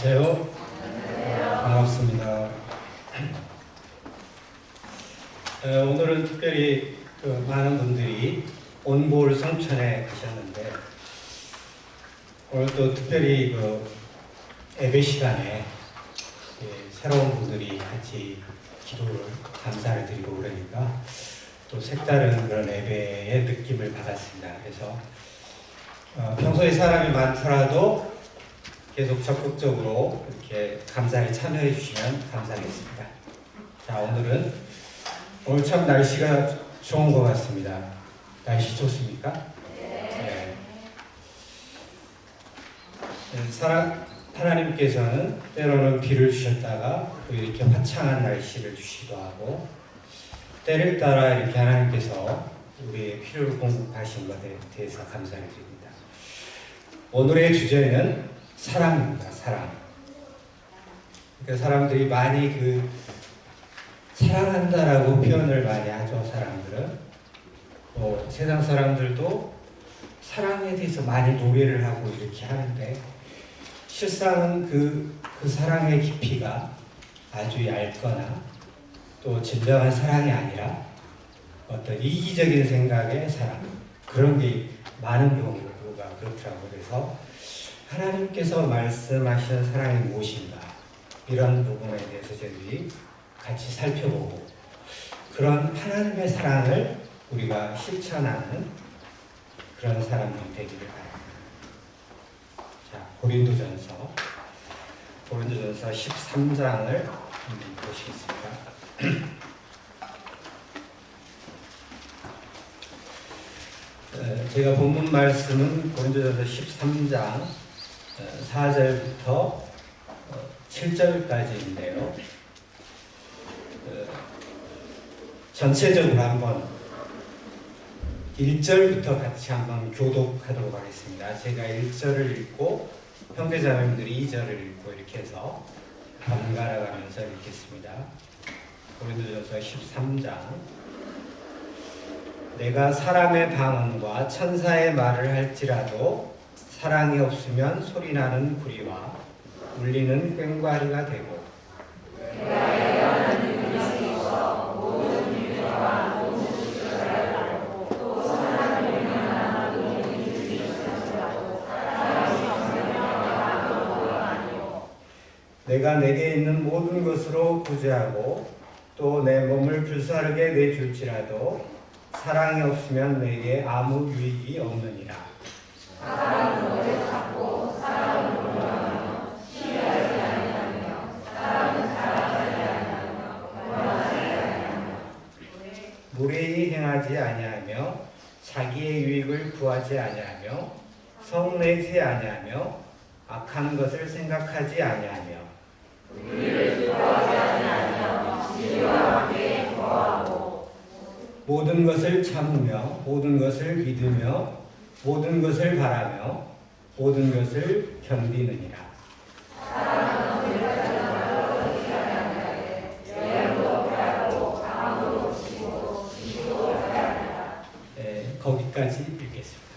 안녕하세요. 반갑습니다. 오늘은 특별히 많은 분들이 온볼 성천에 가셨는데, 오늘 또 특별히 예배 시간에 새로운 분들이 같이 기도를 감사를 드리고 그러니까 또 색다른 그런 예배의 느낌을 받았습니다. 그래서 평소에 사람이 많더라도 계속 적극적으로 이렇게 감사에 참여해 주시면 감사하겠습니다. 자, 오늘 참 날씨가 좋은 것 같습니다. 날씨 좋습니까? 네. 하나님께서는 때로는 비를 주셨다가 또 이렇게 화창한 날씨를 주시기도 하고, 때를 따라 이렇게 하나님께서 우리의 필요를 공급하신 것에 대해서 감사를 드립니다. 오늘의 주제는 사랑입니다. 사랑. 그러니까 사람들이 많이 사랑한다라고 표현을 많이 하죠. 사람들은. 세상 사람들도 사랑에 대해서 많이 노래를 하고 이렇게 하는데, 실상은 그 사랑의 깊이가 아주 얇거나 또 진정한 사랑이 아니라 어떤 이기적인 생각의 사랑, 그런 게 많은 경우가 그렇더라고요. 그래서 하나님께서 말씀하시는 사랑이 무엇인가, 이런 부분에 대해서 저희들이 같이 살펴보고, 그런 하나님의 사랑을 우리가 실천하는 그런 사람들이 되기를 바랍니다. 자, 고린도전서 13장을 보시겠습니다. 제가 본문 말씀은 고린도전서 13장 4절부터 7절까지인데요. 전체적으로 한번 1절부터 같이 한번 교독하도록 하겠습니다. 제가 1절을 읽고 형제자매님들이 2절을 읽고 이렇게 해서 번갈아 가면서 읽겠습니다. 고린도전서 13장. 내가 사람의 방언과 천사의 말을 할지라도 사랑이 없으면 소리나는 구리와 울리는 꽹과리가 되고, 내가 내게 있는 모든 것으로 구제하고 또 내 몸을 불사르게 내줄지라도 사랑이 없으면 내게 아무 유익이 없느니라. 사랑은 오래 참고 사랑을 공경하며 시기하지 아니하며 사랑은 자랑하지 아니하며 원하지 아니하며 무례히 행하지 아니하며 자기의 유익을 구하지 아니하며 성내지 아니하며 악한 것을 생각하지 아니하며 우리를 기뻐하지 아니하며 진리와 함께 거하고 모든 것을 참으며 모든 것을 믿으며 모든 것을 바라며 모든 것을 견디느니라. 사랑은 언제까지나 멀어지지 아니하되 예언도 하고 강함도 지고 지지도 하리라. 거기까지 읽겠습니다.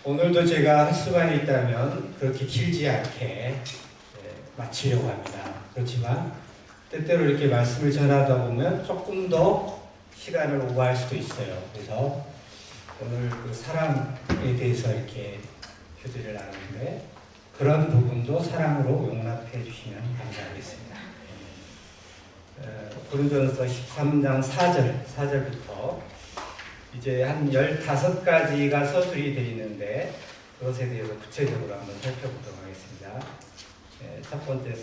오늘도 제가 할 수만 있다면 그렇게 길지 않게 마치려고 합니다. 그렇지만 때때로 이렇게 말씀을 전하다 보면 조금 더 시간을 오버할 수도 있어요. 그래서 오늘 사랑에 대해서 이렇게 교제를 나누는데, 그런 부분도 사랑으로 용납해 주시면 감사하겠습니다. 고린도전서 13장 4절부터 이제 한 15가지가 서술이 되어 있는데, 그것에 대해서 구체적으로 한번 살펴보도록 하겠습니다. 첫 번째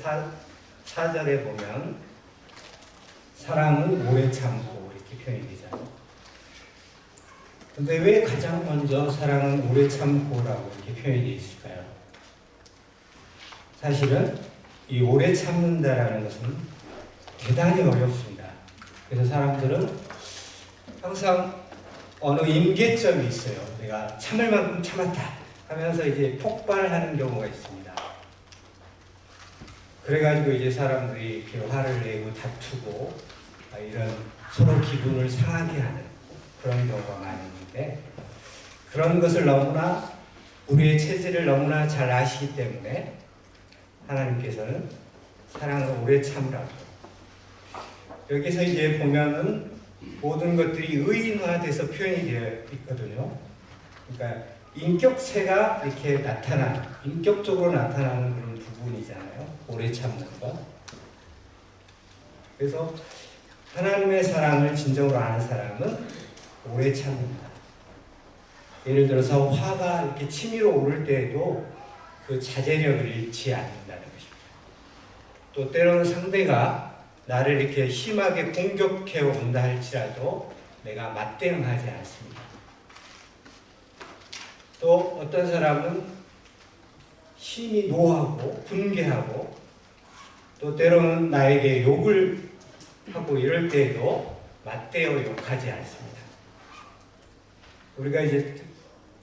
4절에 보면 사랑은 오래 참고 이렇게 표현이 되잖아요. 근데 왜 가장 먼저 사랑은 오래 참고라고 이렇게 표현이 되어 있을까요? 사실은 이 오래 참는다라는 것은 대단히 어렵습니다. 그래서 사람들은 항상 어느 임계점이 있어요. 내가 참을 만큼 참았다 하면서 이제 폭발하는 경우가 있습니다. 그래가지고 이제 사람들이 이렇게 화를 내고 다투고 이런 서로 기분을 상하게 하는 그런 경우가 많이 있는데, 그런 것을 너무나 우리의 체질을 너무나 잘 아시기 때문에 하나님께서는 사랑을 오래 참으라고. 여기서 이제 보면은 모든 것들이 의인화돼서 표현이 되어 있거든요. 그러니까 인격체가 이렇게 나타나는, 인격적으로 나타나는 그런 부분이잖아요. 오래 참는 것. 그래서 하나님의 사랑을 진정으로 아는 사람은 오래 참는다. 예를 들어서 화가 이렇게 치밀어 오를 때에도 그 자제력을 잃지 않는다는 것입니다. 또 때로는 상대가 나를 이렇게 심하게 공격해 온다 할지라도 내가 맞대응하지 않습니다. 또 어떤 사람은 심히 노하고 분개하고 또 때로는 나에게 욕을 하고 이럴 때에도 맞대어 욕하지 않습니다. 우리가 이제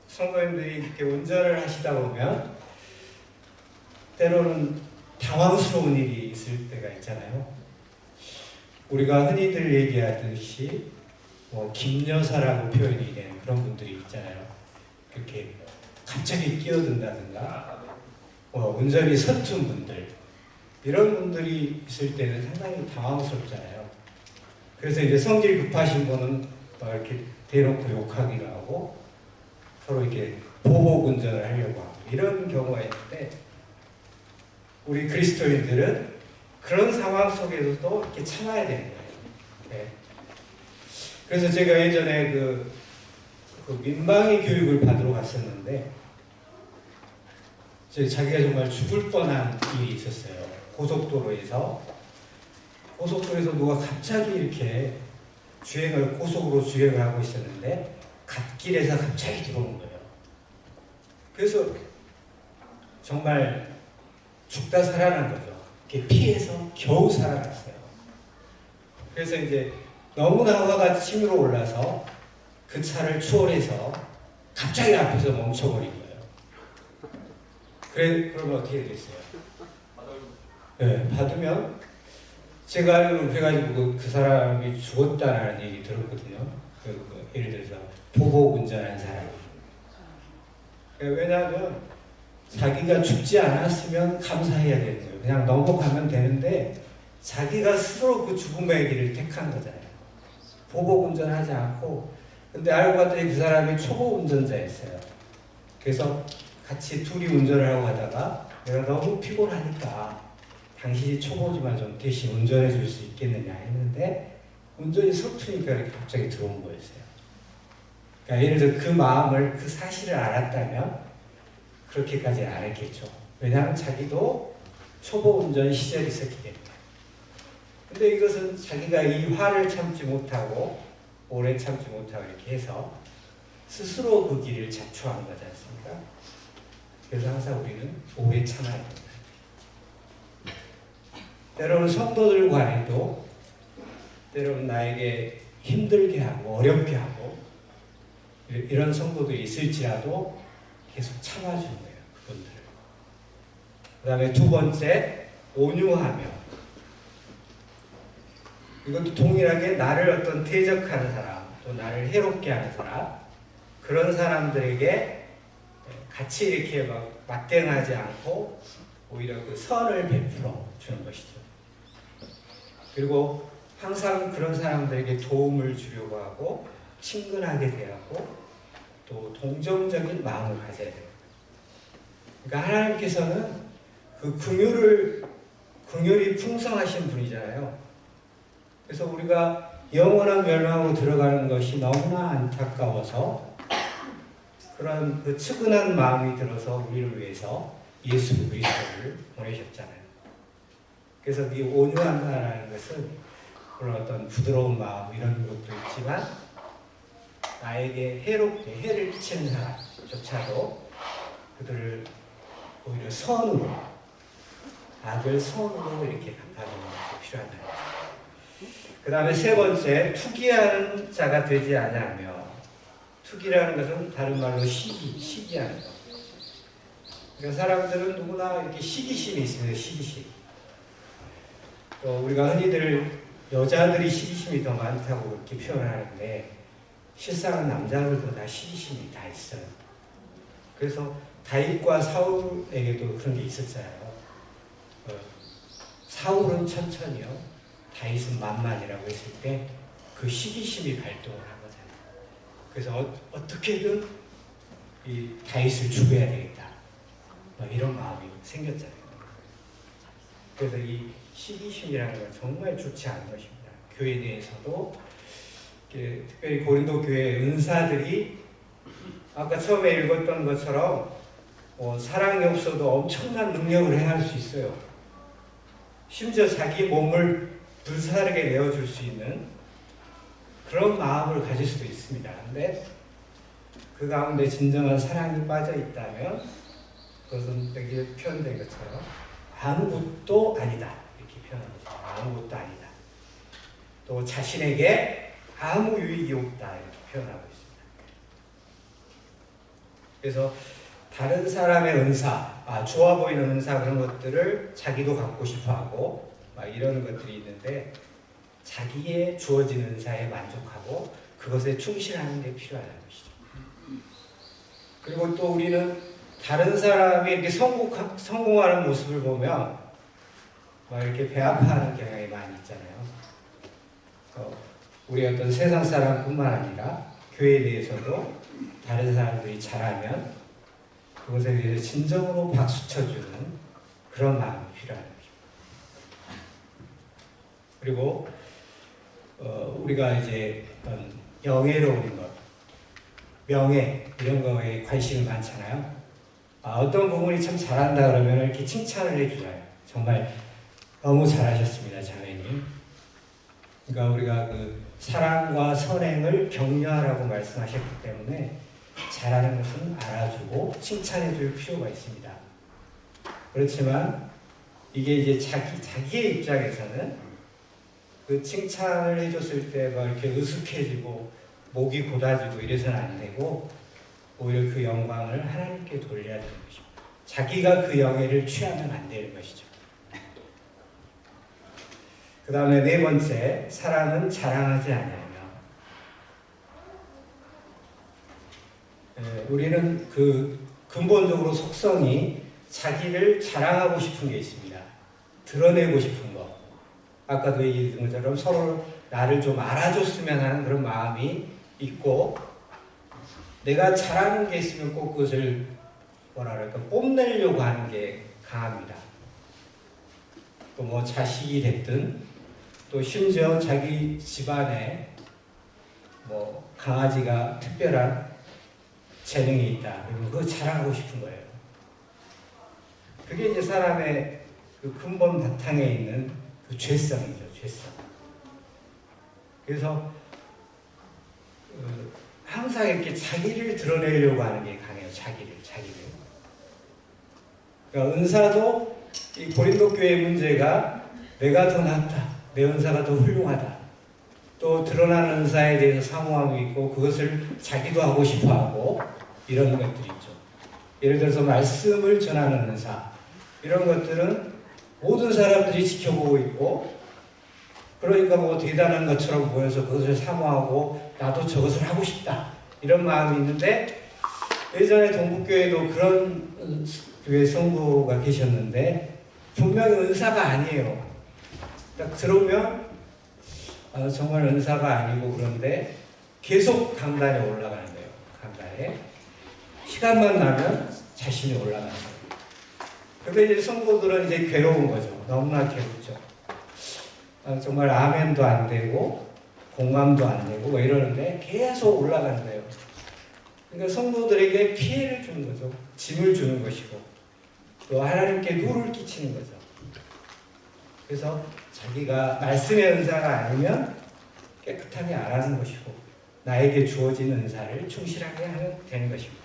성도님들이 이렇게 운전을 하시다 보면 때로는 당황스러운 일이 있을 때가 있잖아요. 우리가 흔히들 얘기하듯이 김여사라고 표현이 되는 그런 분들이 있잖아요. 그렇게 갑자기 끼어든다든가 운전이 서툰 분들, 이런 분들이 있을 때는 상당히 당황스럽잖아요. 그래서 이제 성질 급하신 분은 이렇게 대놓고 욕하기도 하고 서로 이렇게 보복 운전을 하려고 하고 이런 경우가 있는데, 우리 그리스도인들은 그런 상황 속에서도 이렇게 참아야 되는 거예요. 네. 그래서 제가 예전에 그 민방위 교육을 받으러 갔었는데, 자기가 정말 죽을 뻔한 일이 있었어요. 고속도로에서 누가 갑자기 이렇게 고속으로 주행을 하고 있었는데 갓길에서 갑자기 들어오는 거예요. 그래서 정말 죽다 살아난 거죠. 이렇게 피해서 겨우 살아났어요. 그래서 이제 너무나 화가 치밀어 올라서 그 차를 추월해서 갑자기 앞에서 멈춰버린 거예요. 그러면 어떻게 되겠어요? 네, 받으면 제가 알기로는 그래가지고 그 사람이 죽었다는 얘기 들었거든요. 예를 들어서 보복 운전한 사람이. 왜냐하면 자기가 죽지 않았으면 감사해야 되는 거예요. 그냥 넘어가면 되는데 자기가 스스로 그 죽음의 길을 택한 거잖아요. 보복 운전하지 않고. 근데 알고 봤더니 그 사람이 초보 운전자였어요. 그래서 같이 둘이 운전을 하고 가다가 내가 너무 피곤하니까 당신이 초보지만 좀 대신 운전해 줄 수 있겠느냐 했는데 운전이 서투니까 이렇게 갑자기 들어온 거였어요. 그러니까 예를 들어 그 마음을, 그 사실을 알았다면 그렇게까지 안 했겠죠. 왜냐하면 자기도 초보 운전 시절이 있었기 때문에. 근데 이것은 자기가 이 화를 참지 못하고 오래 참지 못하고 이렇게 해서 스스로 그 길을 자초한 거지 않습니까? 그래서 항상 우리는 오래 참아야 됩니다. 때로는 성도들 간에도 때로는 나에게 힘들게 하고 어렵게 하고 이런 성도들이 있을지라도 계속 참아주는 거예요. 그분들을. 그 다음에 두 번째, 온유하며. 이것도 동일하게 나를 어떤 대적하는 사람, 또 나를 해롭게 하는 사람, 그런 사람들에게 같이 이렇게 막 맞대응하지 않고 오히려 그 선을 베풀어 주는 것이죠. 그리고 항상 그런 사람들에게 도움을 주려고 하고 친근하게 대하고 또 동정적인 마음을 가져야 돼요. 그러니까 하나님께서는 그 긍휼이 풍성하신 분이잖아요. 그래서 우리가 영원한 멸망으로 들어가는 것이 너무나 안타까워서 그런 그 측은한 마음이 들어서 우리를 위해서 예수 그리스도를 보내셨잖아요. 그래서 이 온유한다라는 것은 그런 어떤 부드러운 마음 이런 것도 있지만 나에게 해롭게 해를 끼치는 사람조차도 그들을 오히려 선으로, 악을 선으로 이렇게 갚아주는 것이 필요하다. 그 다음에 세 번째, 투기하는 자가 되지 아니하며. 투기라는 것은 다른 말로 시기하는 것. 그러니까 사람들은 누구나 이렇게 시기심이 있습니다. 시기심. 또 우리가 흔히들 여자들이 시기심이 더 많다고 그렇게 표현하는데, 실상은 남자들도 다 시기심이 다 있어요. 그래서 다윗과 사울에게도 그런 게 있었잖아요. 사울은 천천히요, 다윗은 만만이라고 했을 때 그 시기심이 발동을 한 거잖아요. 그래서 어떻게든 이 다윗을 죽여야 되겠다, 이런 마음이 생겼잖아요. 그래서 이 시기심이라는 건 정말 좋지 않은 것입니다. 교회 내에서도 특별히 고린도 교회 은사들이 아까 처음에 읽었던 것처럼 사랑이 없어도 엄청난 능력을 행할 수 있어요. 심지어 자기 몸을 불사르게 내어줄 수 있는 그런 마음을 가질 수도 있습니다. 근데 그 가운데 진정한 사랑이 빠져 있다면 그것은 여기 표현된 것처럼 아무것도 아니다, 이렇게 표현합니다. 아무것도 아니다. 또 자신에게 아무 유익이 없다, 이렇게 표현하고 있습니다. 그래서 다른 사람의 은사, 좋아 보이는 은사, 그런 것들을 자기도 갖고 싶어하고 이런 것들이 있는데, 자기의 주어진 은사에 만족하고 그것에 충실하는 게 필요하다는 것이죠. 그리고 또 우리는 다른 사람이 이렇게 성공하는 모습을 보면 이렇게 배아파하는 경향이 많이 있잖아요. 우리 어떤 세상 사람뿐만 아니라 교회 내에서도 다른 사람들이 잘하면 그것에 대해서 진정으로 박수 쳐주는 그런 마음이 필요한 거죠. 그리고 우리가 이제 어떤 영예로운 것, 명예, 이런 거에 관심이 많잖아요. 어떤 부분이 참 잘한다 그러면 이렇게 칭찬을 해주잖아요. 정말 너무 잘하셨습니다, 자매님. 그러니까 우리가 그 사랑과 선행을 격려하라고 말씀하셨기 때문에 잘하는 것은 알아주고 칭찬해줄 필요가 있습니다. 그렇지만 이게 이제 자기의 입장에서는 그 칭찬을 해줬을 때 막 이렇게 으슥해지고 목이 곧아지고 이래서는 안 되고, 오히려 그 영광을 하나님께 돌려야 되는 것입니다. 자기가 그 영예를 취하면 안 되는 것이죠. 그 다음에 네 번째, 사랑은 자랑하지 않으며. 우리는 그 근본적으로 속성이 자기를 자랑하고 싶은 게 있습니다. 드러내고 싶은 거. 아까도 얘기했던 것처럼 서로 나를 좀 알아줬으면 하는 그런 마음이 있고, 내가 잘하는 게 있으면 꼭 그것을 뽐내려고 하는 게 강합니다. 또 뭐 자식이 됐든, 또 심지어 자기 집안에 뭐 강아지가 특별한 재능이 있다, 그리고 그거 자랑하고 싶은 거예요. 그게 이제 사람의 그 근본 바탕에 있는 그 죄성이죠, 죄성. 그래서 항상 이렇게 자기를 드러내려고 하는 게 강해요. 자기를. 그러니까 은사도 이 고린도 교회의 문제가 내가 더 낫다, 내 은사가 더 훌륭하다, 또 드러나는 은사에 대해서 사모하고 있고 그것을 자기도 하고 싶어하고 이런 것들이 있죠. 예를 들어서 말씀을 전하는 은사, 이런 것들은 모든 사람들이 지켜보고 있고, 그러니까 뭐 대단한 것처럼 보여서 그것을 사모하고 나도 저것을 하고 싶다, 이런 마음이 있는데, 예전에 동북교회도 그런 교회 성도가 계셨는데 분명히 은사가 아니에요. 딱 들어오면 정말 은사가 아니고, 그런데 계속 강단에 올라가는 거예요. 강단에 시간만 나면 자신이 올라가는 거예요. 근데 이제 성도들은 이제 괴로운 거죠. 너무나 괴롭죠. 정말 아멘도 안 되고 공감도 안 되고 뭐 이러는데 계속 올라가는 거예요. 그러니까 성도들에게 피해를 주는 거죠. 짐을 주는 것이고, 또 하나님께 누를 끼치는 거죠. 그래서 자기가 말씀의 은사가 아니면 깨끗하게 안 하는 것이고, 나에게 주어진 은사를 충실하게 하면 되는 것입니다.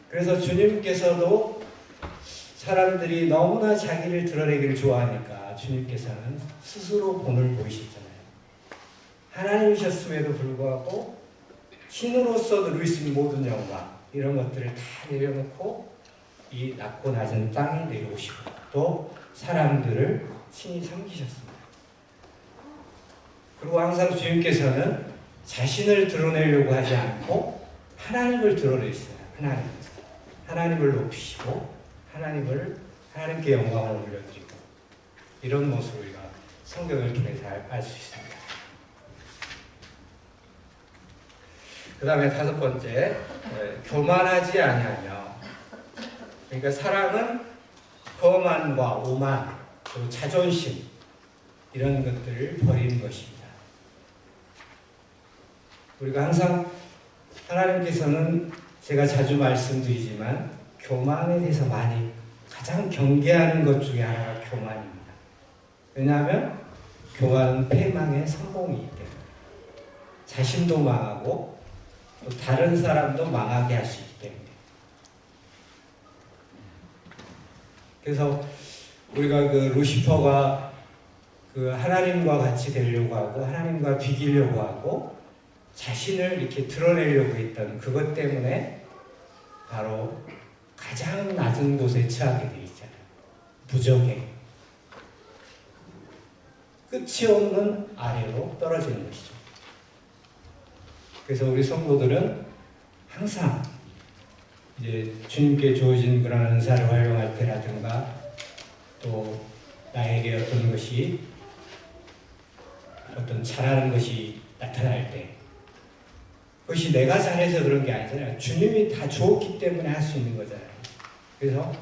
그래서 주님께서도 사람들이 너무나 자기를 드러내기를 좋아하니까 주님께서는 스스로 본을 보이셨잖아요. 하나님이셨음에도 불구하고 신으로서 누릴 수 있는 모든 영광, 이런 것들을 다 내려놓고 이 낮고 낮은 땅에 내려오시고, 또 사람들을 친히 섬기셨습니다. 그리고 항상 주님께서는 자신을 드러내려고 하지 않고 하나님을 드러냈어요. 하나님을 높이시고 하나님께 영광을 올려드리고 이런 모습을 우리가 성경을 통해서 알 수 있습니다. 그 다음에 다섯 번째, 교만하지 아니하며. 그러니까 사랑은 거만과 오만, 그리고 자존심 이런 것들을 버리는 것입니다. 우리가 항상 하나님께서는 제가 자주 말씀드리지만 교만에 대해서 많이 가장 경계하는 것 중에 하나가 교만입니다. 왜냐하면 교만은 패망의 선봉이기 때문에 자신도 망하고 또 다른 사람도 망하게 할 수 있기 때문에. 그래서 우리가 그 루시퍼가 그 하나님과 같이 되려고 하고 하나님과 비기려고 하고 자신을 이렇게 드러내려고 했던 그것 때문에 바로 가장 낮은 곳에 처하게 되어 있잖아요. 부정행. 끝이 없는 아래로 떨어지는 것이죠. 그래서 우리 성도들은 항상 이제 주님께 주어진 그런 은사를 활용할 때라든가 또 나에게 어떤 잘하는 것이 나타날 때 그것이 내가 잘해서 그런 게 아니잖아요. 주님이 다 주었기 때문에 할 수 있는 거잖아요. 그래서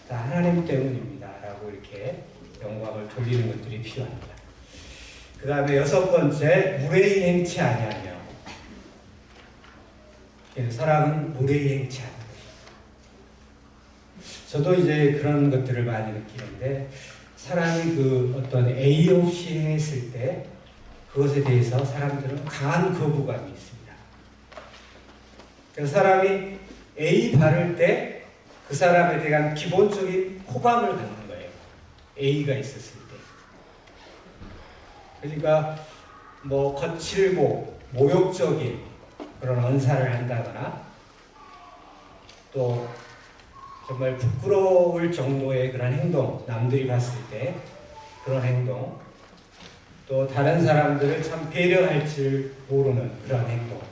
다 하나님 때문입니다 라고 이렇게 영광을 돌리는 것들이 필요합니다. 그 다음에 여섯 번째, 무례히 행치 아니하며. 사랑은 무례히 행치 않는 것입니다. 저도 이제 그런 것들을 많이 느끼는데 사람이 그 어떤 A 없이 행했을 때 그것에 대해서 사람들은 강한 거부감이 있습니다. 그래서 사람이 A 바를 때 그 사람에 대한 기본적인 호감을 갖는 거예요. A가 있었을 때. 그러니까 뭐 거칠고 모욕적인 그런 언사를 한다거나 또 정말 부끄러울 정도의 그런 행동, 남들이 봤을 때 그런 행동, 또 다른 사람들을 참 배려할 줄 모르는 그런 행동,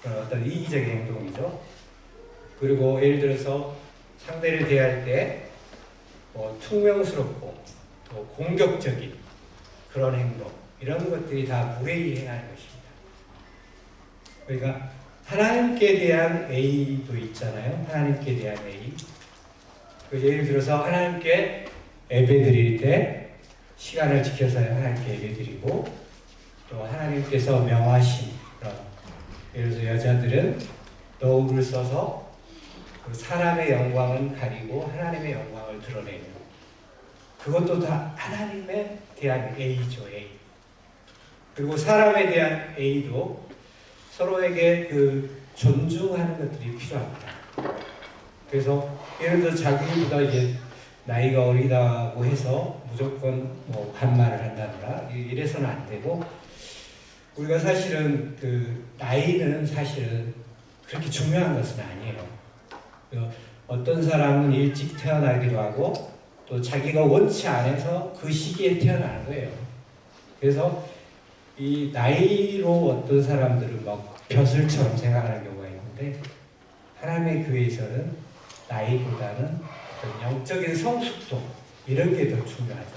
그런 어떤 이기적인 행동이죠. 그리고 예를 들어서 상대를 대할 때 퉁명스럽고 또 공격적인 그런 행동, 이런 것들이 다 무례히 행하는 것입니다. 그러니까 하나님께 대한 A도 있잖아요. 하나님께 대한 A. 예를 들어서 하나님께 예배드릴 때 시간을 지켜서 하나님께 예배드리고 또 하나님께서 명하신 그런, 예를 들어서 여자들은 너울을 써서 그 사람의 영광은 가리고 하나님의 영광을 드러내는, 그것도 다 하나님에 대한 A죠. A. 그리고 사람에 대한 A도 서로에게 그 존중하는 것들이 필요합니다. 그래서 예를 들어 자기보다 이제 나이가 어리다고 해서 무조건 뭐 반말을 한다거나 이래서는 안 되고, 우리가 사실은 그 나이는 사실은 그렇게 중요한 것은 아니에요. 어떤 사람은 일찍 태어나기도 하고 또 자기가 원치 않아서 그 시기에 태어나는 거예요. 그래서 이 나이로 어떤 사람들은 막 벼슬처럼 생각하는 경우가 있는데 하나님의 교회에서는 나이보다는 어떤 영적인 성숙도 이런 게 더 중요하죠.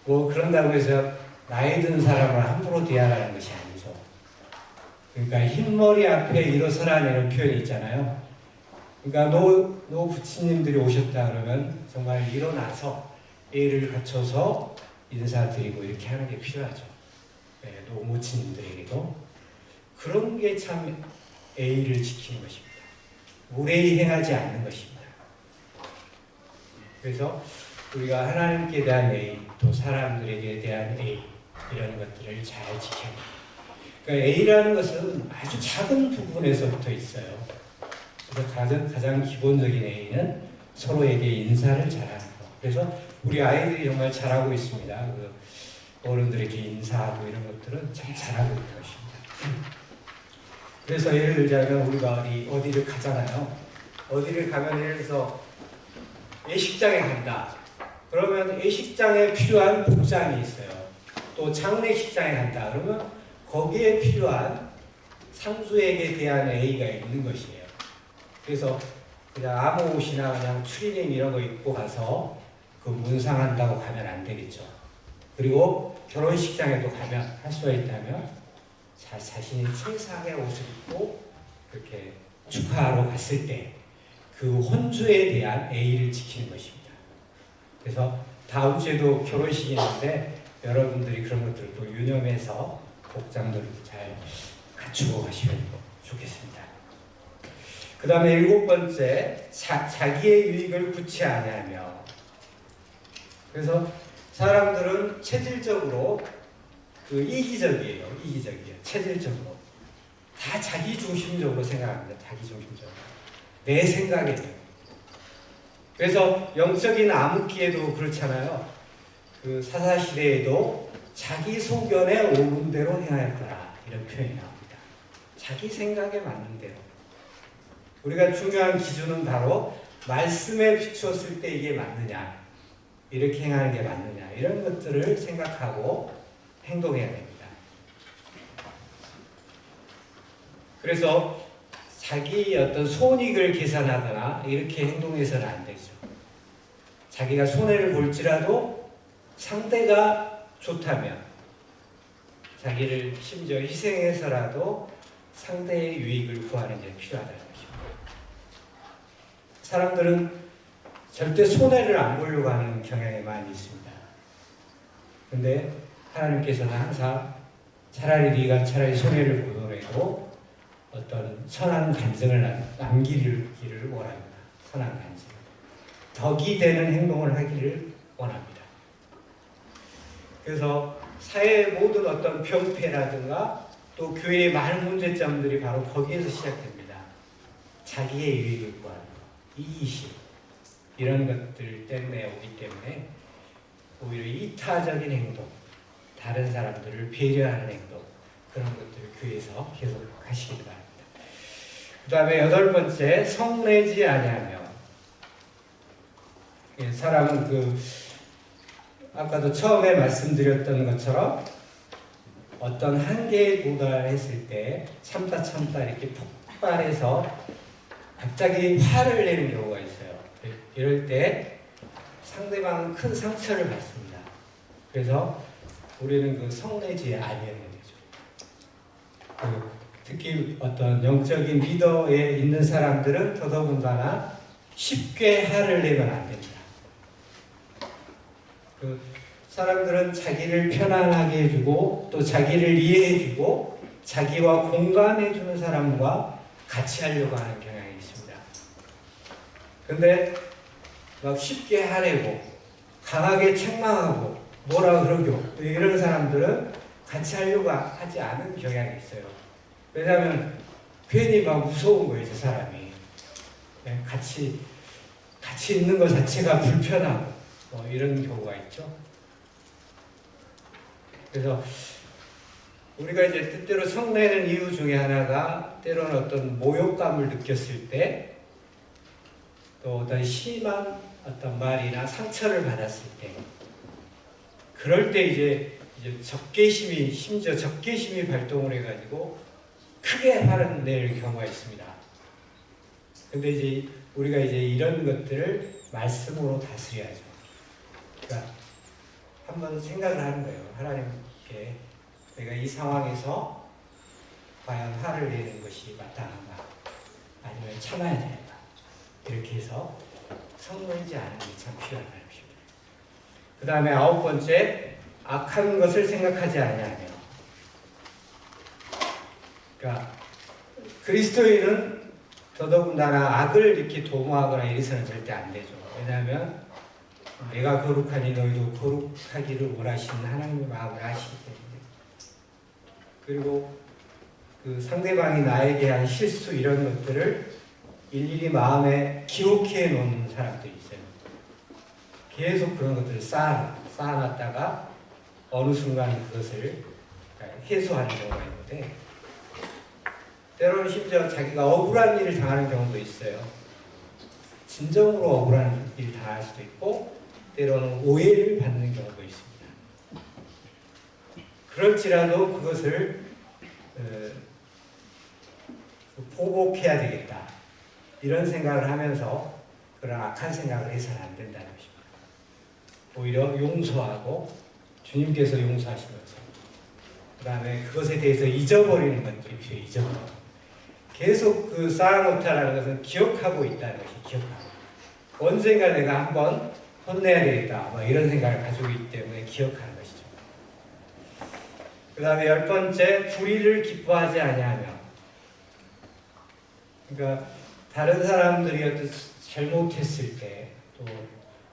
뭐 그런다고 해서 나이 든 사람을 함부로 대하라는 것이 아니죠. 그러니까 흰머리 앞에 일어서라는 표현이 있잖아요. 그러니까 노 부치님들이 오셨다 그러면 정말 일어나서 예를 갖춰서 인사드리고 이렇게 하는 게 필요하죠. 네, 노모치님들에게도 그런 게 참 A를 지키는 것입니다. 무례히 행하지 않는 것입니다. 그래서 우리가 하나님께 대한 A, 또 사람들에게 대한 A, 이런 것들을 잘 지켜야 합니다. 그러니까 A라는 것은 아주 작은 부분에서부터 있어요. 그래서 가장 기본적인 A는 서로에게 인사를 잘하는 것. 그래서 우리 아이들이 정말 잘하고 있습니다. 그 어른들에게 인사하고 이런 것들은 참 잘하고 있는 것입니다. 그래서 예를 들자면 우리가 어디를 가잖아요. 어디를 가면 예를 들어서 예식장에 간다. 그러면 예식장에 필요한 복장이 있어요. 또 장례식장에 간다. 그러면 거기에 필요한 상수에게 대한 A가 있는 것이에요. 그래서 그냥 아무 옷이나 그냥 추리닝 이런 거 입고 가서 그 문상한다고 가면 안 되겠죠. 그리고 결혼식장에도 가면 할 수가 있다면 자신이 최상의 옷을 입고 그렇게 축하하러 갔을 때 그 혼주에 대한 A를 지키는 것입니다. 그래서 다음 주에도 결혼식이 있는데 여러분들이 그런 것들을 또 유념해서 복장들을 잘 갖추고 가시면 좋겠습니다. 그 다음에 7번째, 자기의 유익을 구치 아니하며. 그래서 사람들은 체질적으로 이기적이에요. 체질적으로. 다 자기 중심적으로 생각합니다. 자기 중심적으로. 내 생각에. 그래서 영적인 암흑기에도 그렇잖아요. 그 사사시대에도 자기 소견에 옳은 대로 행하였더라. 이런 표현이 나옵니다. 자기 생각에 맞는 대로. 우리가 중요한 기준은 바로 말씀에 비추었을 때 이게 맞느냐, 이렇게 행하는 게 맞느냐, 이런 것들을 생각하고 행동해야 됩니다. 그래서 자기 어떤 손익을 계산하거나 이렇게 행동해서는 안 되죠. 자기가 손해를 볼지라도 상대가 좋다면 자기를 심지어 희생해서라도 상대의 유익을 구하는 게 필요하다는 것입니다. 사람들은 절대 손해를 안 보려고 하는 경향이 많이 있습니다. 그런데 하나님께서는 항상 네가 차라리 손해를 보더라도 어떤 선한 간증을 남기기를 원합니다. 선한 간증. 덕이 되는 행동을 하기를 원합니다. 그래서 사회의 모든 어떤 병폐라든가 또 교회의 많은 문제점들이 바로 거기에서 시작됩니다. 자기의 유익을 구하는 것, 이기심, 이런 것들 때문에 오기 때문에 오히려 이타적인 행동, 다른 사람들을 배려하는 행동, 그런 것들을 교회에서 계속 하시기 바랍니다. 그 다음에 8번째, 성내지 아니하며. 사람은 아까도 처음에 말씀드렸던 것처럼 어떤 한계에 도달했을 때 참다 이렇게 폭발해서 갑자기 화를 내는 경우가 있어요. 이럴 때 상대방은 큰 상처를 받습니다. 그래서 우리는 성내지 아니하는 거죠. 특히 어떤 영적인 리더에 있는 사람들은 더더군다나 쉽게 화를 내면 안 됩니다. 사람들은 자기를 편안하게 해주고 또 자기를 이해해주고 자기와 공감해주는 사람과 같이 하려고 하는 경향이 있습니다. 그런데 막 쉽게 화내고 강하게 책망하고 뭐라 그러고 이런 사람들은 같이 하려고 하지 않은 경향이 있어요. 왜냐하면 괜히 막 무서운 거예요, 저 사람이. 같이 있는 것 자체가 불편하고 이런 경우가 있죠. 그래서 우리가 이제 때때로 성내는 이유 중에 하나가 때로는 어떤 모욕감을 느꼈을 때, 또 어떤 심한 어떤 말이나 상처를 받았을 때, 그럴 때 이제 심지어 적개심이 발동을 해가지고 크게 화를 낼 경우가 있습니다. 근데 이제 우리가 이런 것들을 말씀으로 다스려야죠. 그러니까 한번 생각을 하는 거예요. 하나님께 내가 이 상황에서 과연 화를 내는 것이 마땅한가? 아니면 참아야 되는가? 이렇게 해서 성내지 않는 게 참 필요하다는 것입니다. 그 다음에 9번째, 악한 것을 생각하지 아니하며. 그러니까 그리스도인은 더더군다나 악을 이렇게 도모하거나 이래서는 절대 안 되죠. 왜냐하면 내가 거룩하니 너희도 거룩하기를 원하시는 하나님의 마음을 아시기 때문에. 그리고 상대방이 나에게 한 실수 이런 것들을 일일이 마음에 기록해 놓는 사람들이 있어요. 계속 그런 것들을 쌓아놨다가 어느 순간 그것을 해소하는 경우가 있는데, 때로는 심지어 자기가 억울한 일을 당하는 경우도 있어요. 진정으로 억울한 일을 당할 수도 있고 때로는 오해를 받는 경우도 있습니다. 그럴지라도 그것을 보복해야 되겠다. 이런 생각을 하면서 그런 악한 생각을 해서는 안 된다는 것입니다. 오히려 용서하고 주님께서 용서하시면서 그 다음에 그것에 대해서 잊어버리는 것들이 필요해요. 잊어버리고 계속 그 쌓아놓다라는 것은 기억하고 있다는 것이 기억하고 언젠가 내가 한번 혼내야 되겠다 뭐 이런 생각을 가지고 있기 때문에 기억하는 것이죠. 그 다음에 10번째 불의를 기뻐하지 아니하며 그러니까 다른 사람들이 어떤 잘못했을 때 또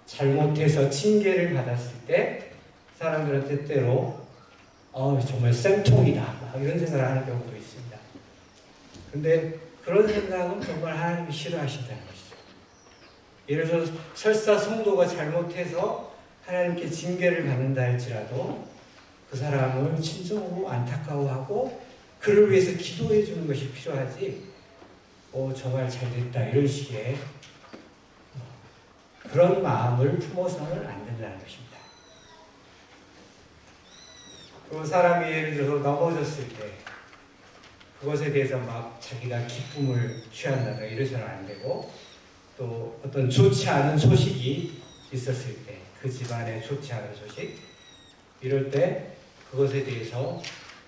잘못해서 징계를 받았을 때 사람들은 때때로 정말 쌤통이다 막 이런 생각을 하는 경우도 있습니다. 근데 그런 생각은 정말 하나님이 싫어하신다는 것이죠. 예를 들어서 설사 성도가 잘못해서 하나님께 징계를 받는다 할지라도 그 사람을 진정으로 안타까워하고 그를 위해서 기도해 주는 것이 필요하지 정말 잘됐다 이런 식의 그런 마음을 품어서는 안 된다는 것입니다. 그 사람이 예를 들어서 넘어졌을 때 그것에 대해서 막 자기가 기쁨을 취한다든가 이러서는 안 되고 또 어떤 좋지 않은 소식이 있었을 때 그 집안에 좋지 않은 소식 이럴 때 그것에 대해서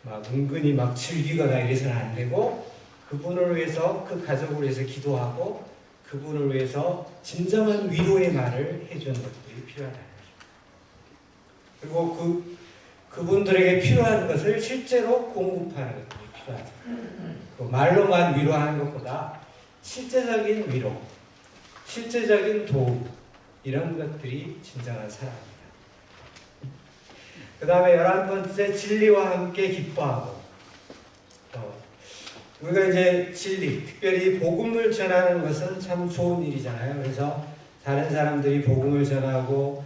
막 은근히 막 즐기거나 이래서는 안 되고 그분을 위해서 그 가족을 위해서 기도하고 그분을 위해서 진정한 위로의 말을 해주는 것들이 필요하다는 것입니다. 그리고 그분들에게 필요한 것을 실제로 공급하는 것들이 필요하죠. 그 말로만 위로하는 것보다 실제적인 위로, 실제적인 도움 이런 것들이 진정한 사랑입니다. 그 다음에 11번째 진리와 함께 기뻐하고 우리가 이제 진리, 특별히 복음을 전하는 것은 참 좋은 일이잖아요. 그래서 다른 사람들이 복음을 전하고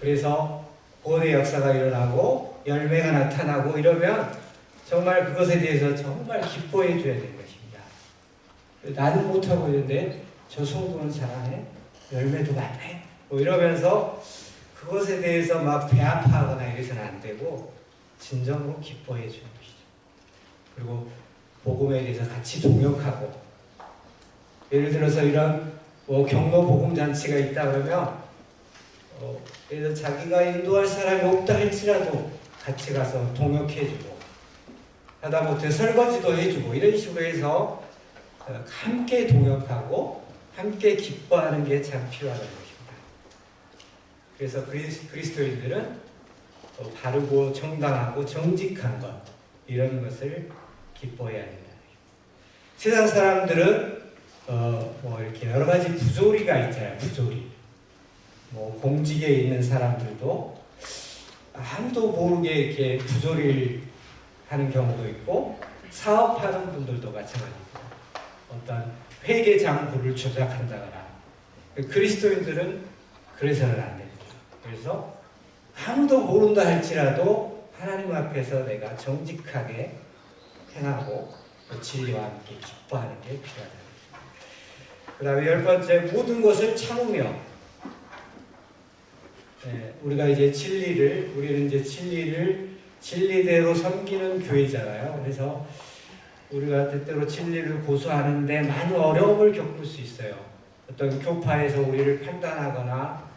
그래서 구원의 역사가 일어나고 열매가 나타나고 이러면 정말 그것에 대해서 정말 기뻐해 줘야 되는 것입니다. 나는 못하고 있는데 저 성도는 잘하네? 열매도 많네? 뭐 이러면서 그것에 대해서 막 배 아파하거나 이래서는 안 되고 진정으로 기뻐해 주는 것이죠. 그리고 복음에 대해서 같이 동역하고 예를 들어서 이런 경로 복음잔치가 있다 그러면 예를 들어 자기가 인도할 사람이 없다 할지라도 같이 가서 동역해주고 하다못해 설거지도 해주고 이런 식으로 해서 함께 동역하고 함께 기뻐하는 게 참 필요하다는 것입니다. 그래서 그리스도인들은 바르고 정당하고 정직한 것 이런 것을 기뻐해야 된다. 세상 사람들은 이렇게 여러 가지 부조리가 있잖아요. 부조리. 공직에 있는 사람들도 아무도 모르게 이렇게 부조리를 하는 경우도 있고 사업하는 분들도 마찬가지입니다. 어떤 회계 장부를 조작한다거나 그리스도인들은 그래서는 안 됩니다. 그래서 아무도 모른다 할지라도 하나님 앞에서 내가 정직하게 행하고 진리와 함께 기뻐하는 게 필요하다. 그 다음에 10번째 모든 것을 참으며 우리가 이제 우리는 이제 진리대로 섬기는 교회잖아요. 그래서 우리가 때때로 진리를 고수하는데 많은 어려움을 겪을 수 있어요. 어떤 교파에서 우리를 판단하거나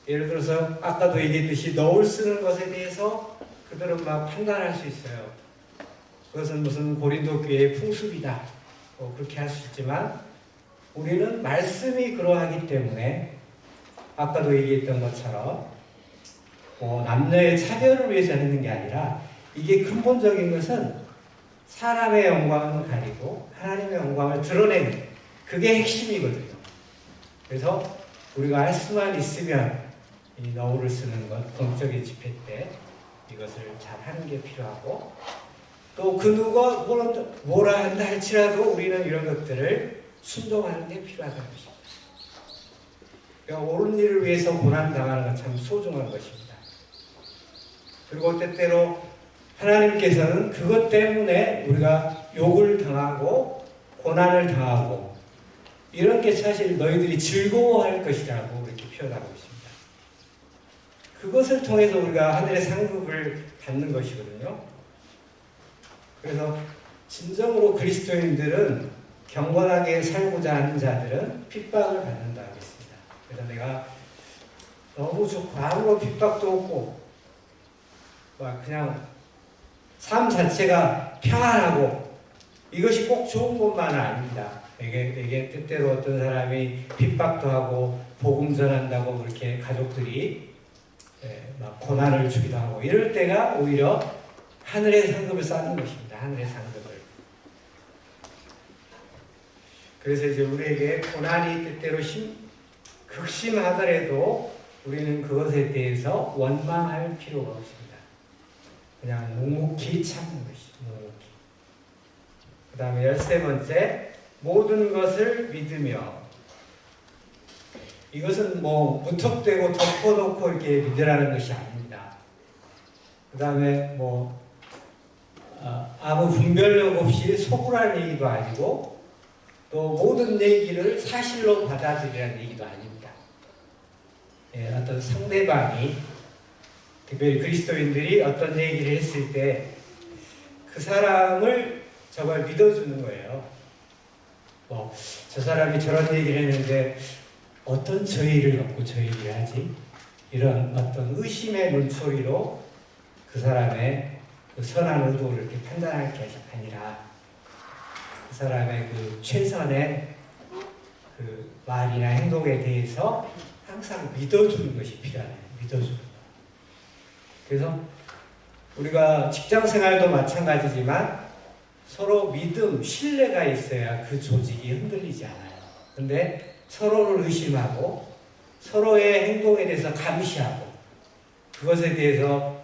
예를 들어서 아까도 얘기했듯이 너울 쓰는 것에 대해서 그들은 막 판단할 수 있어요. 그것은 무슨 고린도 교회의 풍습이다. 그렇게 할 수 있지만 우리는 말씀이 그러하기 때문에 아까도 얘기했던 것처럼 남녀의 차별을 위해서 하는 게 아니라 이게 근본적인 것은 사람의 영광을 가리고 하나님의 영광을 드러내는 그게 핵심이거든요. 그래서 우리가 할 수만 있으면 이 너울을 쓰는 것, 공적인 집회 때 이것을 잘 하는 게 필요하고 또 그 누가 뭐라 한다 할지라도 우리는 이런 것들을 순종하는 게 필요하다는 것입니다. 그러니까 옳은 일을 위해서 고난당하는 건 참 소중한 것입니다. 그리고 때때로 하나님께서는 그것 때문에 우리가 욕을 당하고 고난을 당하고 이런 게 사실 너희들이 즐거워할 것이라고 이렇게 표현하고 있습니다. 그것을 통해서 우리가 하늘의 상급을 받는 것이거든요. 그래서 진정으로 그리스도인들은 경건하게 살고자 하는 자들은 핍박을 받는다고 했습니다. 그래서 내가 너무 좋고 아무런 핍박도 없고 그냥 삶 자체가 평안하고 이것이 꼭 좋은 것만은 아닙니다. 내게 때때로 어떤 사람이 핍박도 하고 복음 전한다고 그렇게 가족들이 막 고난을 주기도 하고 이럴 때가 오히려 하늘의 상급을 쌓는 것입니다. 하늘의 상급을. 그래서 이제 우리에게 고난이 때때로 극심하더라도 우리는 그것에 대해서 원망할 필요가 없습니다. 그냥 묵묵히 참는 것이죠. 묵묵히. 그 다음에 13번째, 모든 것을 믿으며. 이것은 무턱대고 덮어놓고 이렇게 믿으라는 것이 아닙니다. 그 다음에 아무 분별력 없이 속으라는 얘기도 아니고 또 모든 얘기를 사실로 받아들이라는 얘기도 아닙니다. 어떤 상대방이 특별히 그리스도인들이 어떤 얘기를 했을 때 그 사람을 정말 믿어주는 거예요. 저 사람이 저런 얘기를 했는데 어떤 저의를 갖고 저 얘기를 하지? 이런 어떤 의심의 눈초리로 그 사람의 그 선한 의도를 이렇게 판단할 게 아니라 그 사람의 그 최선의 그 말이나 행동에 대해서 항상 믿어주는 것이 필요해요. 믿어주는 것. 그래서 우리가 직장 생활도 마찬가지지만 서로 믿음, 신뢰가 있어야 그 조직이 흔들리지 않아요. 근데 서로를 의심하고 서로의 행동에 대해서 감시하고 그것에 대해서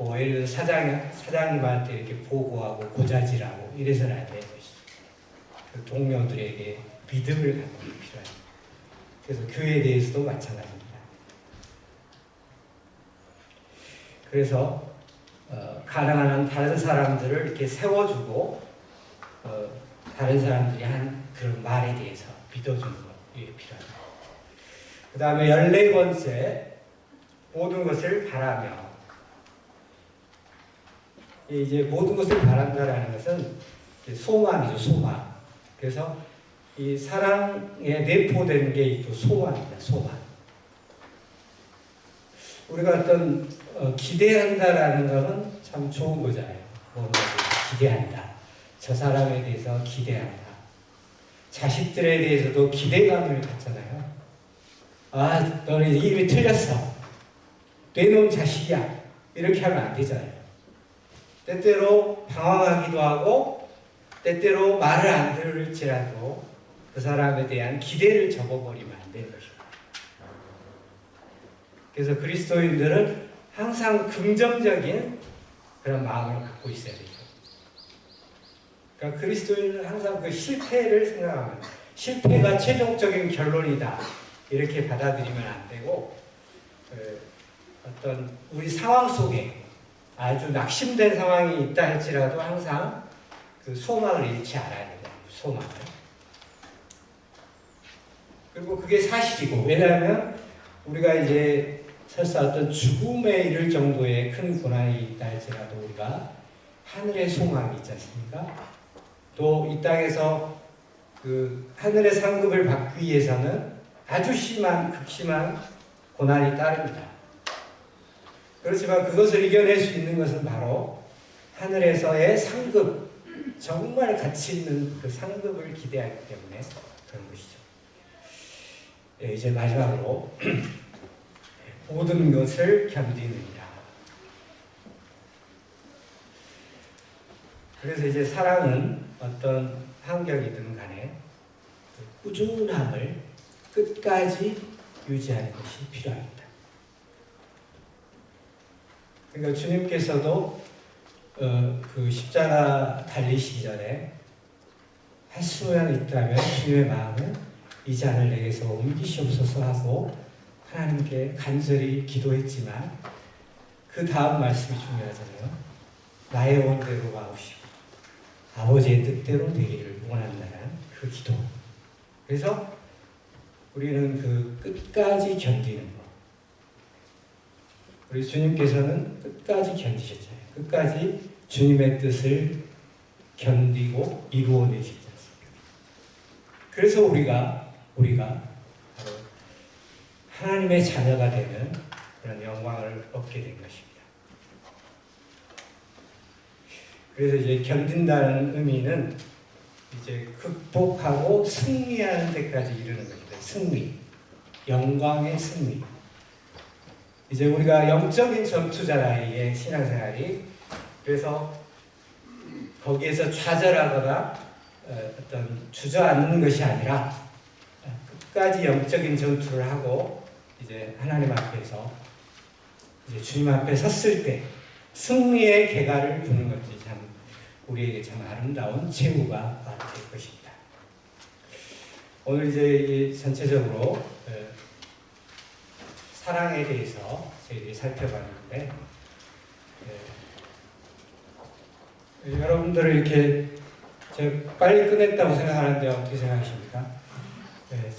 예를 들어 사장님한테 이렇게 보고하고 고자질하고 이래서는 안 되는 것이죠. 그 동료들에게 믿음을 갖는 게 필요합니다. 그래서 교회에 대해서도 마찬가지입니다. 그래서 가능한 한 다른 사람들을 이렇게 세워주고 다른 사람들이 한 그런 말에 대해서 믿어주는 것이 필요합니다. 그 다음에 14번째, 모든 것을 바라며. 이제 모든 것을 바란다라는 것은 소망이죠, 소망. 그래서 이 사랑에 내포된 게 또 소망입니다, 소망. 우리가 어떤 기대한다라는 것은 참 좋은 거잖아요. 기대한다. 저 사람에 대해서 기대한다. 자식들에 대해서도 기대감을 갖잖아요. 너는 이름이 틀렸어. 내놓은 자식이야. 이렇게 하면 안 되잖아요. 때때로 방황하기도 하고 때때로 말을 안 들을지라도 그 사람에 대한 기대를 접어버리면 안 되는 것입니다. 그래서 그리스도인들은 항상 긍정적인 그런 마음을 갖고 있어야 되죠. 그러니까 그리스도인은 항상 그 실패를 생각하면 실패가 최종적인 결론이다 이렇게 받아들이면 안 되고 어떤 우리 상황 속에 아주 낙심된 상황이 있다 할지라도 항상 그 소망을 잃지 않아야 된다. 소망을. 그리고 그게 사실이고 왜냐하면 우리가 이제 설사 어떤 죽음에 이를 정도의 큰 고난이 있다 할지라도 우리가 하늘의 소망이 있지 않습니까? 또 이 땅에서 그 하늘의 상급을 받기 위해서는 아주 극심한 고난이 따릅니다. 그렇지만 그것을 이겨낼 수 있는 것은 바로 하늘에서의 상급, 정말 가치 있는 그 상급을 기대하기 때문에 그런 것이죠. 이제 마지막으로 모든 것을 견디느니라. 그래서 이제 사랑은 어떤 환경이든 간에 꾸준함을 끝까지 유지하는 것이 필요합니다. 그러니까 주님께서도 그 십자가 달리시기 전에 할 수만 있다면 주님의 마음은 이 잔을 내게서 옮기시옵소서 하고 하나님께 간절히 기도했지만 그 다음 말씀이 중요하잖아요. 나의 원대로 마옵시고 아버지의 뜻대로 되기를 원한다는 그 기도. 그래서 우리는 그 끝까지 견디는 것. 우리 주님께서는 끝까지 견디셨잖아요. 끝까지 주님의 뜻을 견디고 이루어내시지 않습니까? 그래서 우리가 바로 하나님의 자녀가 되는 그런 영광을 얻게 된 것입니다. 그래서 이제 견딘다는 의미는 이제 극복하고 승리하는 데까지 이르는 것입니다. 승리, 영광의 승리. 이제 우리가 영적인 전투잖아요, 이 신앙생활이. 그래서 거기에서 좌절하거나 어떤 주저앉는 것이 아니라 끝까지 영적인 전투를 하고 이제 하나님 앞에서 이제 주님 앞에 섰을 때 승리의 개가를 부는 것이 참 우리에게 참 아름다운 최후가 될 것입니다. 오늘 이제 전체적으로 사랑에 대해서 저희들이 살펴봤는데 여러분들은 이렇게 제가 빨리 끝냈다고 생각하는데 어떻게 생각하십니까?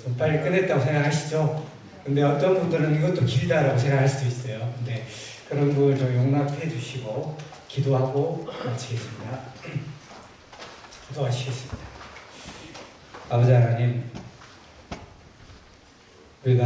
좀 빨리 끝냈다고 생각하시죠? 근데 어떤 분들은 이것도 길다라고 생각할 수도 있어요. 근데 그런 걸 좀 용납해 주시고 기도하고 마치겠습니다. 기도하시겠습니다. 아버지 하나님, 우리가